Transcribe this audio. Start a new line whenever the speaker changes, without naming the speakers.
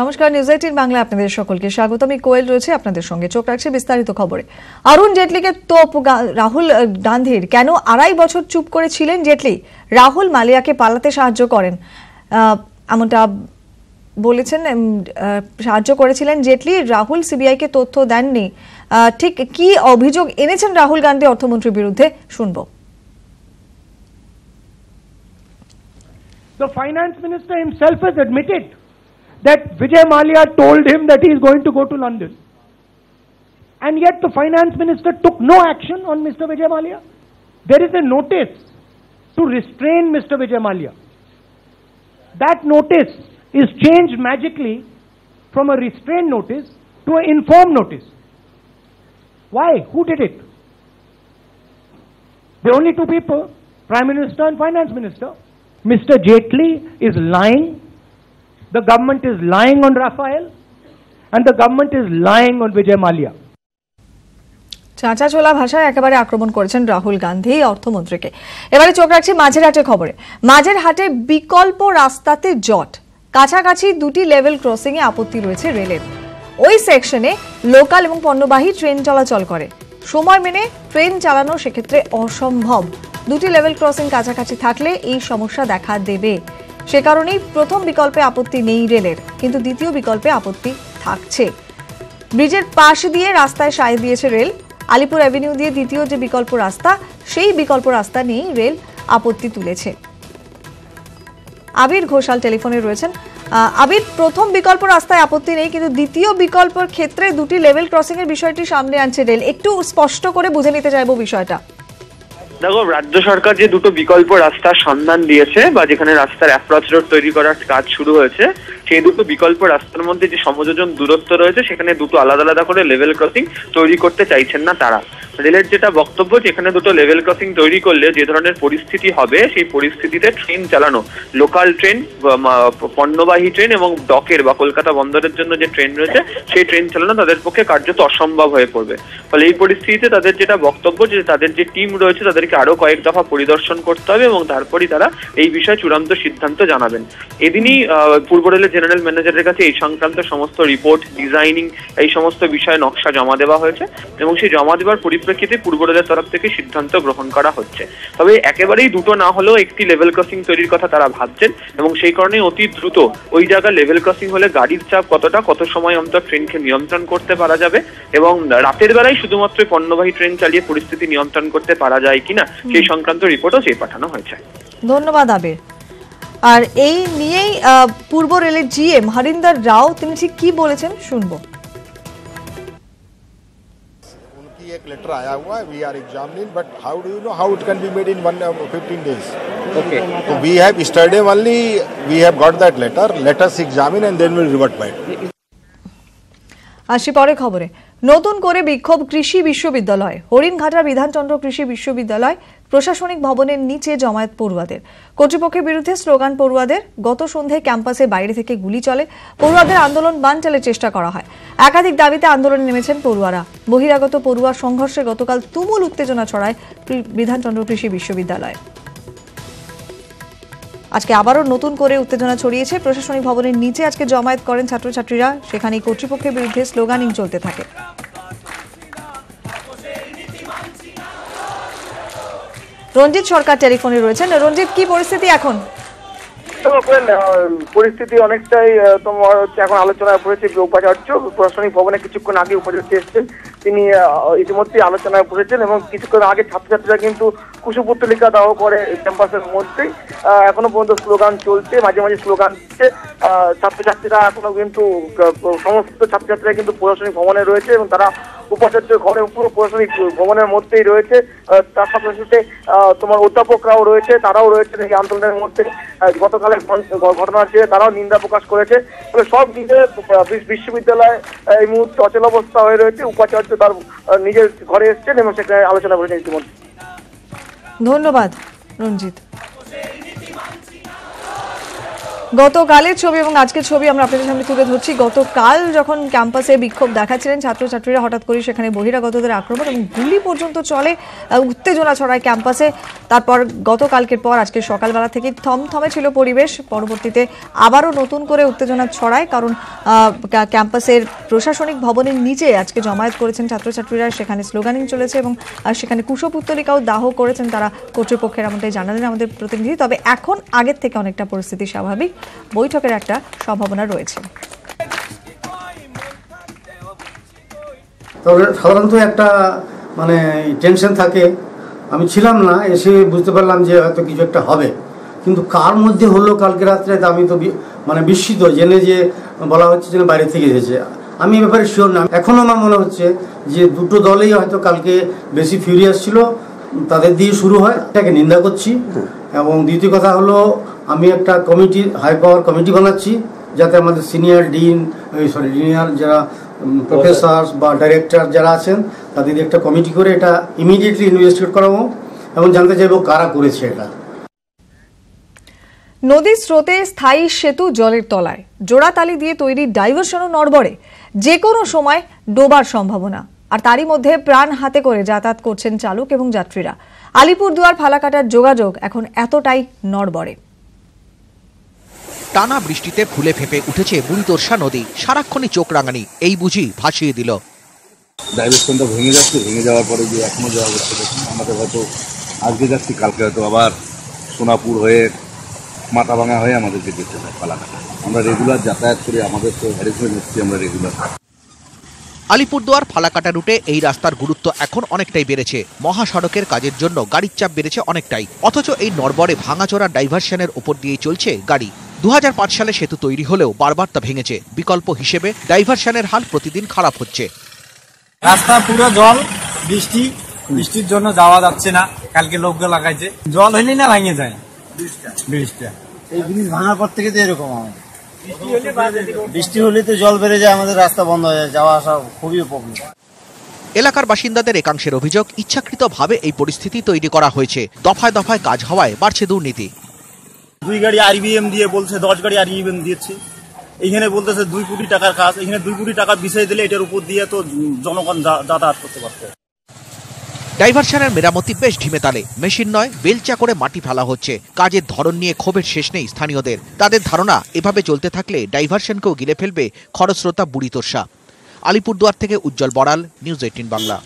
নমস্কার, নিউজ 18 বাংলা আপনাদের সকলকে স্বাগত। আমি কোয়েল রয়েছে আপনাদের সঙ্গে। চোখ রাখছি বিস্তারিত খবরে। অরুণ জেটলিকে তোপ রাহুল গান্ধীর। কেন 2.5 বছর চুপ করে ছিলেন জেটলি? রাহুল মালিয়াকে পালাতে সাহায্য করেন এমনটা বলেছেন, সাহায্য করেছিলেন জেটলি। রাহুল সিবিআইকে তথ্য দেননি। ঠিক কি অভিযোগ এনেছেন রাহুল গান্ধী অর্থমন্ত্রীর বিরুদ্ধে শুনবো।
The finance minister himself has admitted that Vijay Mallya told him that he is going to go to London. And yet the finance minister took no action on Mr. Vijay Mallya. There is a notice to restrain Mr. Vijay Mallya. That notice is changed magically from a restraint notice to an informed notice. Why? Who did it? There are only two people, Prime Minister and Finance Minister. Mr. Jaitley is lying. The government is lying on Rafael, and the government is lying on Vijay Mallya.
চাঁচা ছোলা ভাষায় একেবারে আক্রমণ করেছেন রাহুল গান্ধী অর্থমন্ত্রীকে। এবারে চোখ রাখছি মাঝেরহাটের খবরে। মাঝেরহাটে বিকল্প রাস্তাতে জট, কাছাকাছি দুটি লেভেল ক্রসিং এ আপত্তি রয়েছে রেলের। ওই সেকশনে লোকাল এবং পণ্যবাহী ট্রেন চলাচল করে। সময় মেনে ট্রেন চালানো সেক্ষেত্রে অসম্ভব। দুটি লেভেল ক্রসিং কাছাকাছি থাকলে এই সমস্যা দেখা দেবে। সে কারণেই প্রথম বিকল্পে আপত্তি নেই রেলের, কিন্তু দ্বিতীয় বিকল্পে আপত্তি থাকছে। ব্রিজের পাশ দিয়ে রাস্তায় সায় দিয়েছে রেল। আলিপুর অ্যাভিনিউ দিয়ে দ্বিতীয় যে বিকল্প রাস্তা, সেই বিকল্প রাস্তা নিয়েই রেল আপত্তি তুলেছে। আবির ঘোষাল টেলিফোনে রয়েছেন। আবির, প্রথম বিকল্প রাস্তায় আপত্তি নেই, কিন্তু দ্বিতীয় বিকল্পের ক্ষেত্রে দুটি লেভেল ক্রসিং এর বিষয়টি সামনে আনছে রেল। একটু স্পষ্ট করে বুঝে নিতে চাইবো বিষয়টা।
দেখো, রাজ্য সরকার যে দুটো বিকল্প রাস্তার সন্ধান দিয়েছে বা যেখানে রাস্তার অ্যাপ্রোচ রোড তৈরি করার কাজ শুরু হয়েছে, সেই দুটো বিকল্প রাস্তার মধ্যে যে সমযোজন দূরত্ব রয়েছে সেখানে দুটো আলাদা আলাদা করে লেভেল ক্রসিং তৈরি করতে চাইছেন না তারা। রেলের যেটা বক্তব্য, যেখানে দুটো লেভেল ক্রসিং তৈরি করলে যে ধরনের পরিস্থিতি হবে, সেই পরিস্থিতিতে ট্রেন চালানো, লোকাল ট্রেন, পণ্যবাহী ট্রেন এবং ডকের বা কলকাতা বন্দরের জন্য যে ট্রেন রয়েছে সেই ট্রেন চালানো তাদের পক্ষে কার্যত অসম্ভব হয়ে পড়বে। ফলে এই পরিস্থিতিতে তাদের যেটা বক্তব্য, যে তাদের যে টিম রয়েছে তাদেরকে আরো কয়েক দফা পরিদর্শন করতে হবে এবং তারপরই তারা এই বিষয়ে চূড়ান্ত সিদ্ধান্ত জানাবেন। এদিনই পূর্ব রেলের জেনারেল ম্যানেজারের কাছে এই সংক্রান্ত সমস্ত রিপোর্ট, ডিজাইনিং, এই সমস্ত বিষয়ে নকশা জমা দেওয়া হয়েছে এবং সেই জমা দেওয়ার পরিপ্রেক্ষিতে পূর্ব রেলের তরফ থেকে সিদ্ধান্ত গ্রহণ করা হচ্ছে। তবে একেবারেই দুটো না হলেও একটি লেভেল ক্রসিং তৈরির কথা তারা ভাবছেন এবং সেই কারণে অতি দ্রুত ওই জায়গায় লেভেল ক্রসিং হলে গাড়ির চাপ কতটা, কত সময় অন্তর ট্রেনকে নিয়ন্ত্রণ করতে পারা যাবে এবং রাতের বেলায় শুধুমাত্র পণ্যবাহী ট্রেন চালিয়ে পরিস্থিতি নিয়ন্ত্রণ করতে পারা যায় কিনা সেই সংক্রান্ত রিপোর্টও চেয়ে পাঠানো হয়েছে।
ধন্যবাদ আবির। আর এই নিয়েই পূর্ব রেলের জিএম হরিন্দর রাও তিনি ঠিক কি বলেছেন শুনবো।
एक लेटर आया हुआ है, we are examining, but how do you know how it can be made in 15 days? Okay. So we have yesterday only we have got that letter. Let us examine and then we'll revert back.
আসি পরে খবরে। নতুন করে বিক্ষোভ কৃষি বিশ্ববিদ্যালয়। হরিণঘাটার বিধানচন্দ্র কৃষি বিশ্ববিদ্যালয় প্রশাসনিক ভবনের নিচে জমায়েত পড়ুয়াদের। কর্তৃপক্ষের বিরুদ্ধে স্লোগান পড়ুয়াদের। গত সন্ধ্যায় ক্যাম্পাসের বাইরে থেকে গুলি চলে। পড়ুয়াদের আন্দোলন বানচালের চেষ্টা করা হয়। একাধিক দাবিতে আন্দোলনে নেমেছেন পড়ুয়ারা। বহিরাগত পড়ুয়ার সংঘর্ষে গতকাল তুমুল উত্তেজনা ছড়ায় বিধানচন্দ্র কৃষি বিশ্ববিদ্যালয়ে। আজকে আবারও নতুন করে উত্তেজনা ছড়িয়েছে। প্রশাসনিক ভবনের নিচে আজকে জমায়েত করেন ছাত্রছাত্রীরা। সেখানেই কর্তৃপক্ষের বিরুদ্ধে স্লোগানিং চলতে থাকে। রঞ্জিত সরকার টেলিফোনে রয়েছেন। রঞ্জিত, কি পরিস্থিতি এখন?
পরিস্থিতি অনেকটাই তোমার হচ্ছে এখন আলোচনায় পড়েছে। উপাচার্য প্রশাসনিক ভবনে কিছুক্ষণ আগে উপাচার্য এসেছেন, তিনি ইতিমধ্যে আলোচনায় পড়েছেন এবং কিছুক্ষণ আগে ছাত্রছাত্রীরা কিন্তু কুশপুত্তলিকা দাহ করে ক্যাম্পাসের মধ্যেই। এখনো পর্যন্ত স্লোগান চলছে, মাঝে মাঝে স্লোগান দিচ্ছে ছাত্রছাত্রীরা। এখনো কিন্তু সমস্ত ছাত্রছাত্রীরা কিন্তু প্রশাসনিক ভবনে রয়েছে এবং তারা উপাচার্য ঘরে পুরো প্রশাসনিক ভবনের মধ্যেই রয়েছে। তার সাথে সাথে তোমার অধ্যাপকরাও রয়েছে, তারাও রয়েছেন এই আন্দোলনের মধ্যে। গতকালের ঘটনা ছিল, তারাও নিন্দা প্রকাশ করেছে। তবে সব মিলে বিশ্ববিদ্যালয় এই মুহূর্তে অচল অবস্থা হয়ে রয়েছে। উপাচার্য তার নিজের ঘরে এসেছেন এবং সেখানে আলোচনা করেছেন ইতিমধ্যে।
ধন্যবাদ রঞ্জিত। গতকালের ছবি এবং আজকের ছবি আমরা আপনাদের সামনে তুলে ধরছি। গতকাল যখন ক্যাম্পাসে বিক্ষোভ দেখাচ্ছিলেন ছাত্রছাত্রীরা, হঠাৎ করে সেখানে বহিরাগতদের আক্রমণ এবং গুলি পর্যন্ত চলে, উত্তেজনা ছড়ায় ক্যাম্পাসে। তারপর গতকালকের পর আজকে সকালবেলা থেকে থমথমে ছিল পরিবেশ, পরবর্তীতে আবারও নতুন করে উত্তেজনা ছড়ায়, কারণ ক্যাম্পাসের প্রশাসনিক ভবনের নিচে আজকে জমায়েত করেছেন ছাত্রছাত্রীরা, সেখানে স্লোগানিং চলেছে এবং সেখানে কুশপুত্তলিকাও দাহ করেছেন তারা কর্তৃপক্ষের, এমনটাই জানালেন আমাদের প্রতিনিধি। তবে এখন আগের থেকে অনেকটা পরিস্থিতি স্বাভাবিক, বৈঠকের একটা সম্ভাবনা রয়েছে।
তবে সাধারণত একটা মানে টেনশন থাকে, আমি ছিলাম না, এসে বুঝতে পারলাম যে হয়তো কিছু একটা হবে, কিন্তু কার মধ্যে হলো কালকে রাত্রে আমি তো মানে বিস্মিত জেনে যে বলা হচ্ছে যে বাইরে থেকে এসেছে। আমি এ ব্যাপারে শিওর না, এখনও আমার মনে হচ্ছে যে দুটো দলেই হয়তো কালকে বেশি ফিউরিয়াস ছিল, তাদের দিয়ে শুরু হয়, এটাকে নিন্দা করছি। এবং দ্বিতীয় কথা হলো আমি একটা কমিটি, হাই পাওয়ার কমিটি বানাচ্ছি, যাতে আমাদের সিনিয়র সিনিয়র যারা প্রফেসর বা ডাইরেক্টর যারা আছেন তাদের একটা কমিটি করে এটা ইমিডিয়েটলি ইনভেস্টিগেট করাবো এবং জানতে চাইবো কারা করেছে এটা।
নদীর স্রোতে স্থায়ী সেতু জলের তলায়, জোড়াতালি দিয়ে তৈরি ডাইভারশনও নড়বড়ে, যে কোনো সময় ডোবার সম্ভাবনা। আর তারই মধ্যে প্রাণ হাতে করে যাতায়াত করছেন চালক এবং যাত্রীরা। আলিপুরদুয়ার ফালাকাটার যোগাযোগ এখন এতটাই নড়বড়ে।
টানা বৃষ্টিতে ফুলে ফেঁপে উঠেছে বুড়িতোরসা নদী, সারাক্ষণই চোখ রাঙানি, এই বুঝি ভাসিয়ে দিল।
ডাইভারশনটা ভেঙে যাচ্ছে, ভেঙে যাওয়ার পরে যে এখনো যাওয়া যাচ্ছে, দেখুন আমাদের হয়তো আজকে যাচ্ছি, কালকে হয়তো আবার সোনাপুর হয়ে মাথাভাঙা হয়ে আমাদেরকে যেতে হয় ফালাকাটা। আমরা রেগুলার যাতায়াত করি, আমাদের তো হ্যারাসমেন্ট হচ্ছে, আমরা রেগুলার।
আলিপুরদুয়ার ফালাকাটা রুটে এই রাস্তার গুরুত্ব এখন অনেকটাই বেড়েছে। মহাসড়কের কাজের জন্য গাড়ির চাপ বেড়েছে অনেকটাই, অথচ এই নড়বড়ে ভাঙাচোরা ডাইভারশনের উপর দিয়েই চলছে গাড়ি। 2005 সালে সেতু তৈরি হলেও বারবার তা ভেঙেছে। বিকল্প হিসেবে ডাইভারশনের হাল প্রতিদিন খারাপ হচ্ছে।
রাস্তা পুরো জল, বৃষ্টির জন্য যাওয়া যাচ্ছে না। কালকে লোকগুলো লাগাইছে, জল হইলে না ভেঙে যায় ব্রিজটা।
এই ব্রিজ ভাঙার পর থেকে তো এরকম হয়, বৃষ্টি হলে তো জল বেড়ে যায়, আমাদের রাস্তা বন্ধ হয়ে যায়, যাওয়া আসা খুবই প্রবলেম।
এলাকার বাসিন্দাদের একাংশের অভিযোগ, ইচ্ছাকৃতভাবে এই পরিস্থিতি তৈরি করা হয়েছে। দফায় দফায় কাজ হওয়ায় বাড়ছে দুর্নীতি।
2 গাড়ি আরবিএম দিয়ে বলছে 10 গাড়ি আরবিএম দিয়েছে, এখানে বলতেছে 2 কোটি টাকার কাজ, এখানে 2 কোটি টাকা বিষয় দিলে এটার উপর দিয়ে তো জনগণ যাতায়াত করতে পারত।
ডাইভারশনের মেরামতি বেশ ঢিমে তালে, মেশিন নয় বেলচা করে মাটি ফেলা হচ্ছে। কাজের ধরন নিয়ে ক্ষোভের শেষ নেই স্থানীয়দের। তাদের ধারণা, এভাবে চলতে থাকলে ডাইভারশনকেও গিলে ফেলবে খরস্রোতা বুড়িতোরসা। আলিপুরদুয়ার থেকে উজ্জ্বল বড়াল, নিউজ 18 বাংলা।